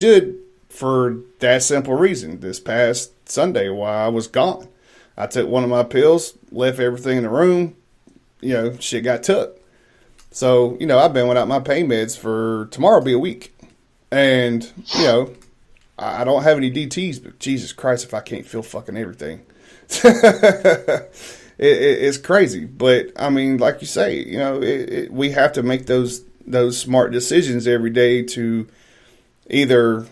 Should, for that simple reason. This past Sunday while I was gone, I took one of my pills, left everything in the room, shit got took. So, I've been without my pain meds for tomorrow will be a week. And, I don't have any DTs, but Jesus Christ, if I can't feel fucking everything. It's crazy. But, I mean, like you say, we have to make those smart decisions every day to either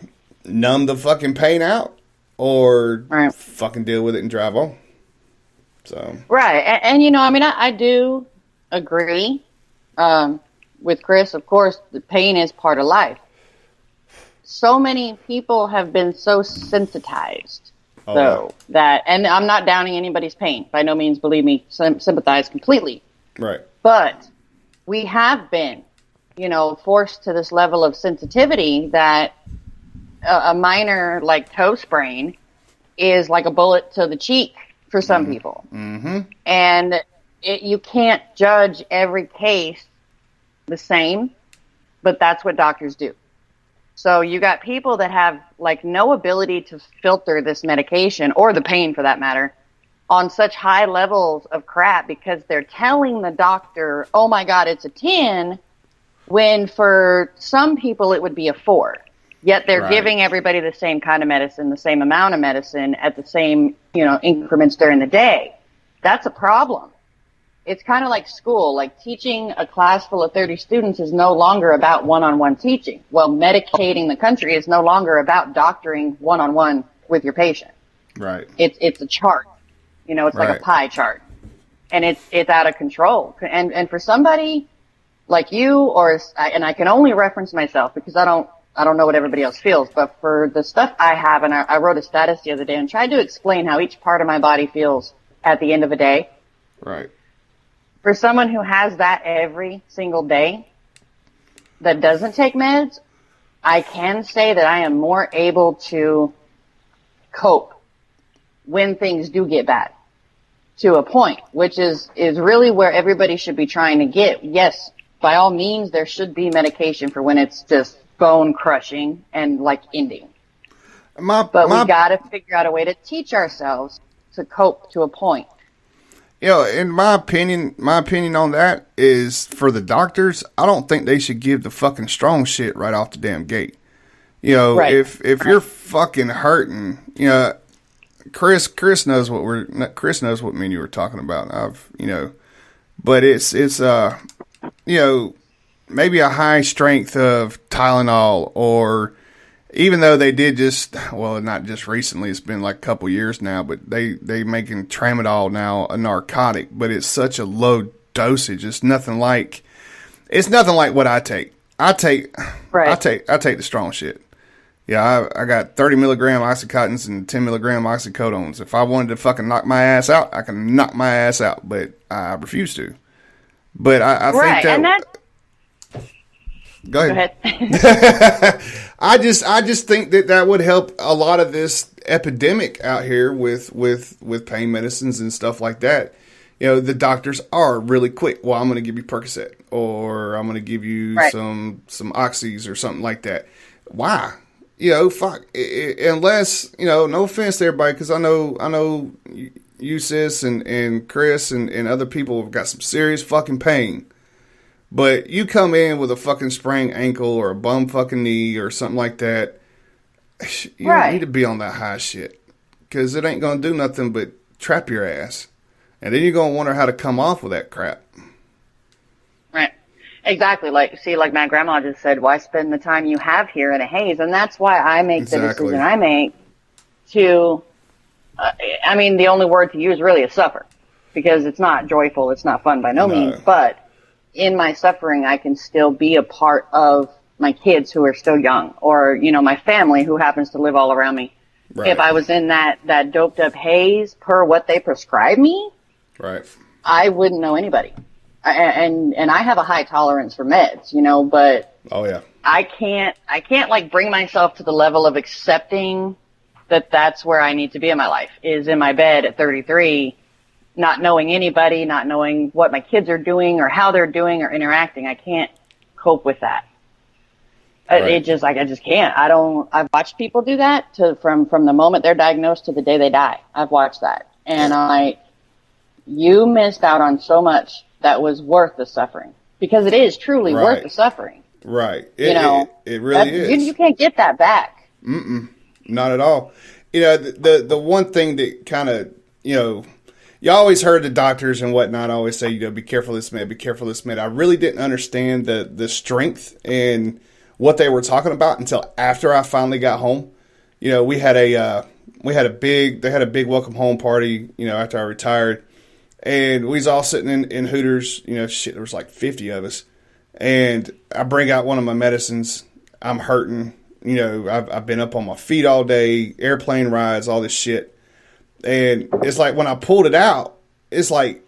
numb the fucking pain out or Right. fucking deal with it and drive on. So. Right. And I mean, I do agree with Chris. Of course, the pain is part of life. So many people have been so sensitized, and I'm not downing anybody's pain. By no means, believe me, sympathize completely. Right. But we have been, forced to this level of sensitivity that a minor, like, toe sprain is like a bullet to the cheek for some people. Mm-hmm. And you can't judge every case the same, but that's what doctors do. So you got people that have, like, no ability to filter this medication, or the pain for that matter, on such high levels of crap because they're telling the doctor, oh my God, it's a 10, when for some people it would be a 4. Yet they're giving everybody the same kind of medicine, the same amount of medicine at the same, increments during the day. That's a problem. It's kind of like school. Like, teaching a class full of 30 students is no longer about one-on-one teaching. Well, medicating the country is no longer about doctoring one-on-one with your patient. Right. It's a chart. It's like a pie chart. And it's out of control. And for somebody like you, and I can only reference myself because I don't know what everybody else feels, but for the stuff I have, and I wrote a status the other day and tried to explain how each part of my body feels at the end of a day. Right. For someone who has that every single day that doesn't take meds, I can say that I am more able to cope when things do get bad, to a point, which is really where everybody should be trying to get. Yes, by all means, there should be medication for when it's just bone crushing and, like, ending. But we got to figure out a way to teach ourselves to cope to a point. In my opinion on that is, for the doctors, I don't think they should give the fucking strong shit right off the damn gate. If you're fucking hurting, Chris knows what me and you were talking about. But it's maybe a high strength of Tylenol, or even though they did not just recently, it's been like a couple years now, but they making tramadol now a narcotic, but it's such a low dosage. It's nothing like what I take. I take the strong shit. Yeah, I got 30 milligram oxycontins and 10 milligram oxycodones. If I wanted to fucking knock my ass out, I can knock my ass out, but I refuse to. But I think that. Go ahead. I just think that would help a lot of this epidemic out here with pain medicines and stuff like that. The doctors are really quick. Well, I'm going to give you Percocet, or I'm going to give you some oxys or something like that. Why? Fuck. Unless, no offense to everybody, because I know you, sis, and Chris, and other people have got some serious fucking pain. But you come in with a fucking sprained ankle or a bum fucking knee or something like that, you don't need to be on that high shit. Because it ain't going to do nothing but trap your ass. And then you're going to wonder how to come off with that crap. Right. Exactly. Like my grandma just said, why spend the time you have here in a haze? And that's why I make the decision I make to, the only word to use really is suffer. Because it's not joyful, it's not fun by no means, but in my suffering, I can still be a part of my kids who are still young, or, my family who happens to live all around me. Right. If I was in that doped up haze per what they prescribe me, I wouldn't know anybody. And I have a high tolerance for meds, but I can't like bring myself to the level of accepting that that's where I need to be in my life, is in my bed at 33, not knowing anybody, not knowing what my kids are doing or how they're doing or interacting. I can't cope with that. It just I just can't. I've watched people do that from the moment they're diagnosed to the day they die. I've watched that. And you missed out on so much that was worth the suffering, because it is truly worth the suffering. Right. It really is. You can't get that back. Not at all. The one thing that kind of, you always heard the doctors and whatnot always say, be careful of this med, be careful of this med. I really didn't understand the strength and what they were talking about until after I finally got home. They had a big welcome home party, after I retired, and we was all sitting in Hooters, there was like 50 of us, and I bring out one of my medicines. I'm hurting, I've been up on my feet all day, airplane rides, all this shit. And it's like when I pulled it out, it's like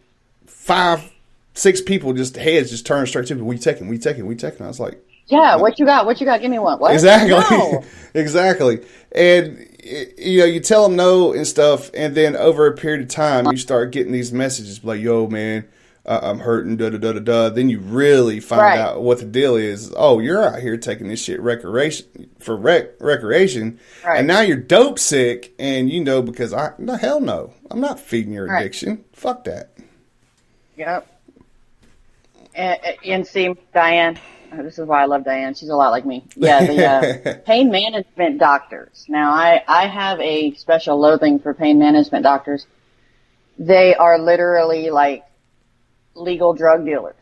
5, 6 people heads just turned straight to me. We taking. I was like, yeah, what you got? Give me one. What? Exactly. No. Exactly. And, you tell them no and stuff. And then over a period of time, you start getting these messages like, yo, man, I'm hurting, da-da-da-da-da. Then you really find out what the deal is. Oh, you're out here taking this shit recreation. Right. And now you're dope sick. And because hell no. I'm not feeding your addiction. Fuck that. Yep. And see, Diane, this is why I love Diane. She's a lot like me. Yeah, the pain management doctors. Now, I have a special loathing for pain management doctors. They are literally like legal drug dealers.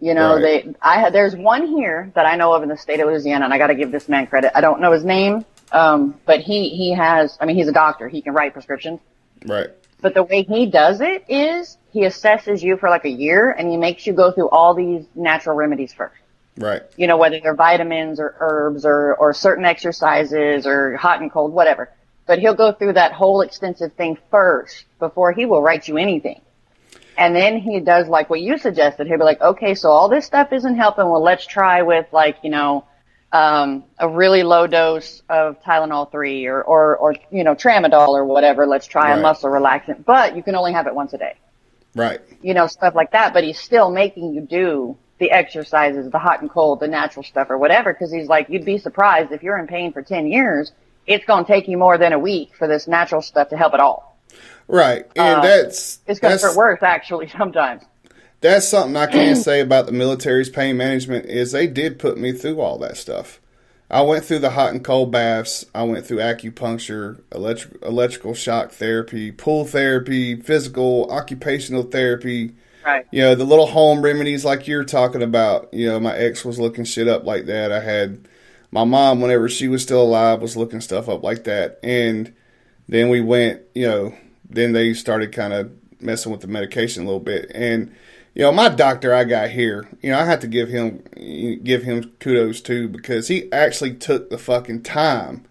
There's one here that I know of in the state of Louisiana, and I got to give this man credit. I don't know his name, but he's a doctor. He can write prescriptions. Right. But the way he does it is he assesses you for like a year, and he makes you go through all these natural remedies first. Right. Whether they're vitamins or herbs or certain exercises or hot and cold, whatever. But he'll go through that whole extensive thing first before he will write you anything. And then he does like what you suggested. He'll be like, okay, so all this stuff isn't helping. Well, let's try with like, a really low dose of Tylenol 3 or Tramadol or whatever. Let's try a muscle relaxant, but you can only have it once a day. Right. Stuff like that. But he's still making you do the exercises, the hot and cold, the natural stuff or whatever. Cause he's like, you'd be surprised if you're in pain for 10 years, it's going to take you more than a week for this natural stuff to help at all. Right. And it's going to hurt worse actually sometimes. That's something I can say about the military's pain management is they did put me through all that stuff. I went through the hot and cold baths. I went through acupuncture, electrical shock therapy, pool therapy, physical, occupational therapy. Right. The little home remedies like you're talking about. My ex was looking shit up like that. I had my mom, whenever she was still alive, was looking stuff up like that. And then we went, then they started kind of messing with the medication a little bit. And, my doctor I got here, I have to give him kudos too, because he actually took the fucking time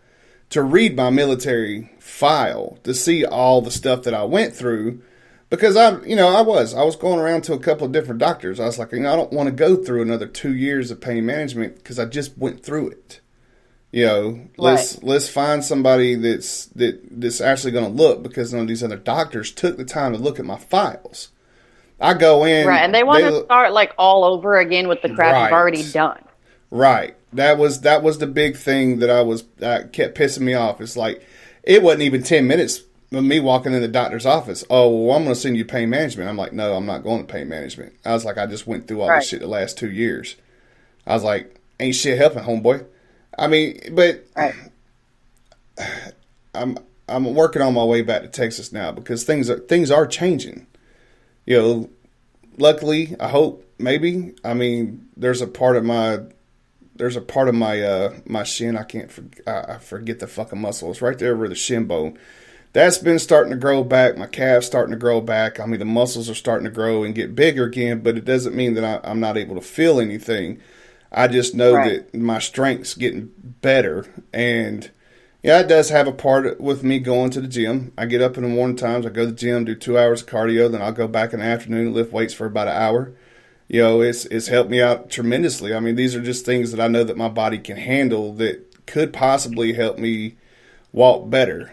to read my military file to see all the stuff that I went through. Because I was going around to a couple of different doctors. I was like, I don't want to go through another 2 years of pain management because I just went through it. Let's find somebody that's actually going to look, because none of these other doctors took the time to look at my files. I go in, right, and they want to start like all over again with the crap you've already done. Right. That was the big thing that kept pissing me off. It's like it wasn't even 10 minutes. Me walking in the doctor's office, I'm going to send you pain management. I'm like, no, I'm not going to pain management. I was like, I just went through all this shit the last 2 years. I was like, ain't shit helping, homeboy. I mean, but I'm working on my way back to Texas now because things are changing. Luckily, I hope, maybe. I mean, there's a part of my my shin. I forget the fucking muscle. It's right there over the shin bone. That's been starting to grow back. My calf's starting to grow back. I mean, the muscles are starting to grow and get bigger again, but it doesn't mean that I'm not able to feel anything. I just know that my strength's getting better. And, it does have a part with me going to the gym. I get up in the morning times. I go to the gym, do 2 hours of cardio. Then I'll go back in the afternoon and lift weights for about an hour. It's helped me out tremendously. I mean, these are just things that I know that my body can handle that could possibly help me walk better.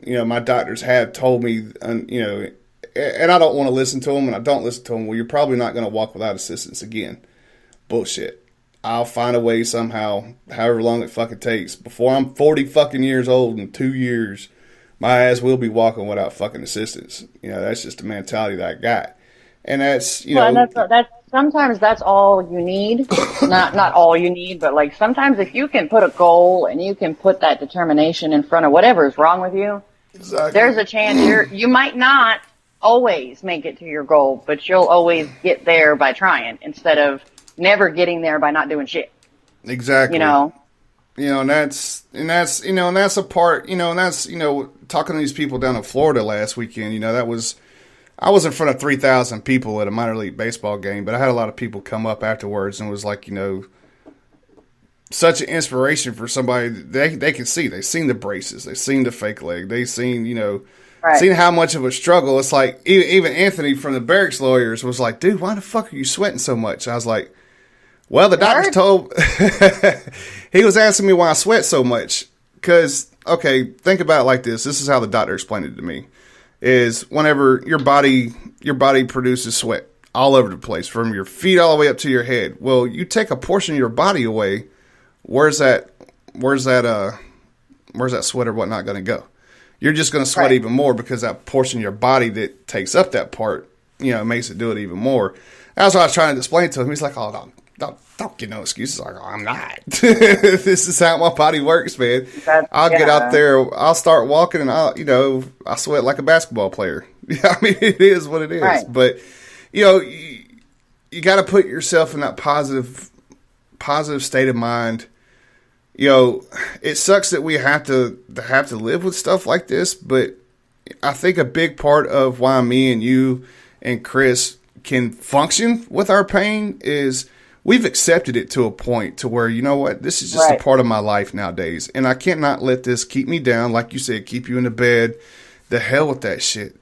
My doctors have told me, and I don't want to listen to them, and I don't listen to them. Well, you're probably not going to walk without assistance again. Bullshit. I'll find a way somehow, however long it fucking takes. Before I'm 40 fucking years old in 2 years, my ass will be walking without fucking assistance. You know, that's just the mentality that I got. And that's, you know. And that's sometimes that's all you need. Not all you need, but like sometimes if you can put a goal and you can put that determination in front of whatever is wrong with you, exactly. There's a chance you might not always make it to your goal, but you'll always get there by trying instead of never getting there by not doing shit. Exactly. You know, and that's a part, and that's, talking to these people down in Florida last weekend, I was in front of 3,000 people at a minor league baseball game, but I had a lot of people come up afterwards and was like, such an inspiration for somebody. They can see. They've seen the braces. They've seen the fake leg. They've seen, seen how much of a struggle. It's like, even Anthony from the Barracks Lawyers was like, dude, why the fuck are you sweating so much? I was like, well, the doctor told, he was asking me why I sweat so much. Because, okay, think about it like this. This is how the doctor explained it to me. Is whenever your body produces sweat all over the place, from your feet all the way up to your head. Well, you take a portion of your body away, where's that sweat or whatnot going to go? You're just going to sweat even more because that portion of your body that takes up that part, makes it do it even more. That's what I was trying to explain to him. He's like, oh, don't get no excuses. Like, oh, I'm not. This is how my body works, man. I'll get out there. I'll start walking, and I sweat like a basketball player. I mean, it is what it is. Right. But you got to put yourself in that positive state of mind. It sucks that we have to live with stuff like this, but I think a big part of why me and you and Chris can function with our pain is we've accepted it to a point to where, this is just a part of my life nowadays. And I cannot let this keep me down. Like you said, keep you in the bed. The hell with that shit.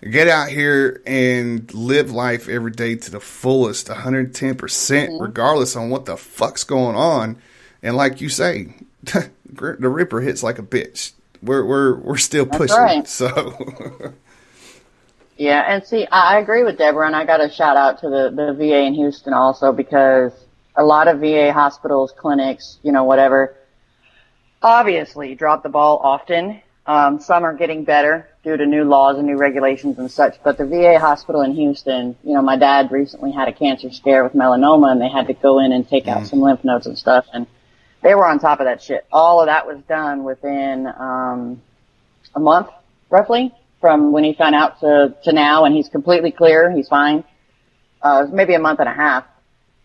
Get out here and live life every day to the fullest, 110%, regardless on what the fuck's going on. And like you say, the Ripper hits like a bitch. We're still pushing. Right. So... Yeah, and see, I agree with Deborah, and I got a shout out to the VA in Houston also, because a lot of VA hospitals, clinics, whatever, obviously drop the ball often. Some are getting better due to new laws and new regulations and such, but the VA hospital in Houston, my dad recently had a cancer scare with melanoma, and they had to go in and take out some lymph nodes and stuff, and they were on top of that shit. All of that was done within a month, roughly, from when he found out to now, and he's completely clear. He's fine. Maybe a month and a half.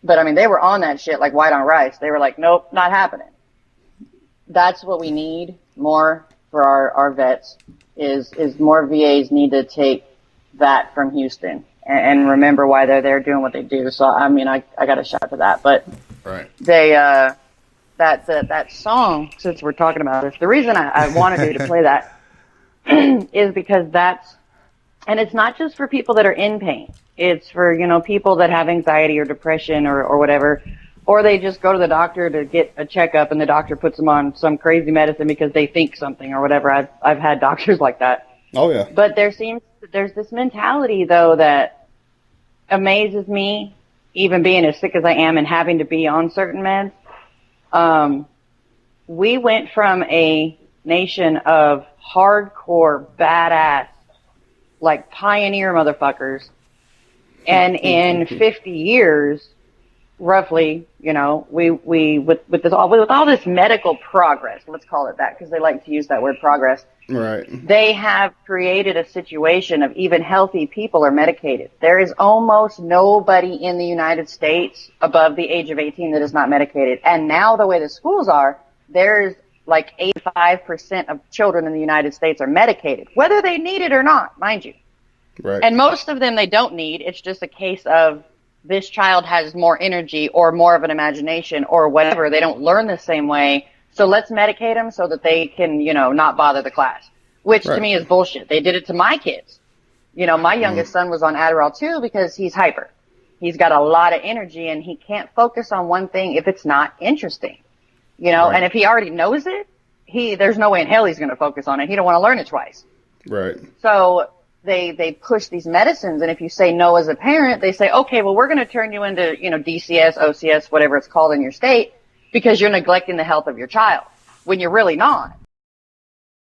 But, I mean, they were on that shit like white on rice. They were like, nope, not happening. That's what we need more for our vets is more VAs need to take that from Houston and remember why they're there doing what they do. So, I mean, I got a shout to that. But they that song, since we're talking about this, the reason I wanted you to play that is because and it's not just for people that are in pain. It's for, people that have anxiety or depression or whatever, or they just go to the doctor to get a checkup and the doctor puts them on some crazy medicine because they think something or whatever. I've had doctors like that. Oh yeah. But there's this mentality though that amazes me, even being as sick as I am and having to be on certain meds. We went from a nation of hardcore, badass, like pioneer motherfuckers. And in 50 years, roughly, we with all this medical progress, let's call it that, because they like to use that word progress. Right. They have created a situation of even healthy people are medicated. There is almost nobody in the United States above the age of 18 that is not medicated. And now the way the schools are, there's like 85% of children in the United States are medicated, whether they need it or not, mind you. Right. And most of them they don't need. It's just a case of this child has more energy or more of an imagination or whatever. They don't learn the same way. So let's medicate them so that they can, not bother the class, which to me is bullshit. They did it to my kids. My youngest son was on Adderall too because he's hyper. He's got a lot of energy and he can't focus on one thing if it's not interesting. And if he already knows it, there's no way in hell he's going to focus on it. He don't want to learn it twice. Right. So they push these medicines, and if you say no as a parent, they say, okay, well, we're going to turn you into, DCS, OCS, whatever it's called in your state, because you're neglecting the health of your child, when you're really not.